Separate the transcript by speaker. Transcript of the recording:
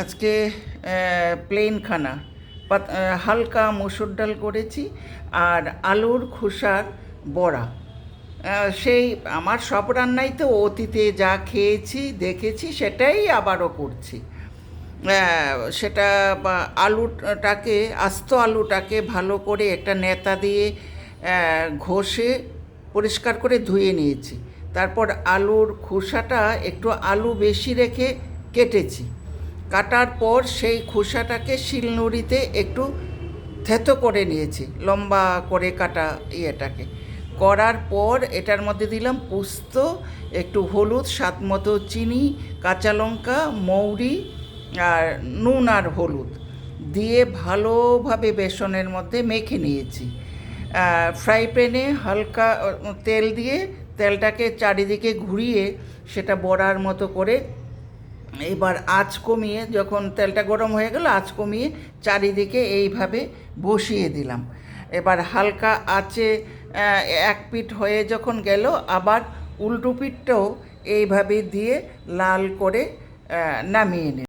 Speaker 1: আজকে প্লেন খানা হালকা মসুর ডাল করেছি আর আলুর খোসার বড়া। সেই আমার সব রান্নাই তো অতীতে যা খেয়েছি দেখেছি সেটাই আবারও করছি। সেটা আলুটাকে আস্ত আলুটাকে ভালো করে একটা নেতা দিয়ে ঘষে পরিষ্কার করে ধুয়ে নিয়েছি। তারপর আলুর খোসাটা একটু আলু বেশি রেখে কেটেছি। কাটার পর সেই খোসাটাকে শিলনোড়িতে একটু থেতো করে নিয়েছি, লম্বা করে কাটা ইয়েটাকে করার পর এটার মধ্যে দিলাম পোস্ত, একটু হলুদ, স্বাদ মতো চিনি, কাঁচা লঙ্কা, মৌরি আর নুন আর হলুদ দিয়ে ভালোভাবে বেসনের মধ্যে মেখে নিয়েছি। ফ্রাই প্যানে হালকা তেল দিয়ে তেলটাকে চারিদিকে ঘুরিয়ে সেটা বড়ার মতো করে এবার আঁচ কমিয়ে, যখন তেলটা গরম হয়ে গেল আঁচ কমিয়ে চারিদিকে এইভাবে বসিয়ে দিলাম। এবার হালকা আঁচে এক পিঠ হয়ে যখন গেল আবার উল্টো পিঠটাও এইভাবে দিয়ে লাল করে নামিয়ে নিলাম।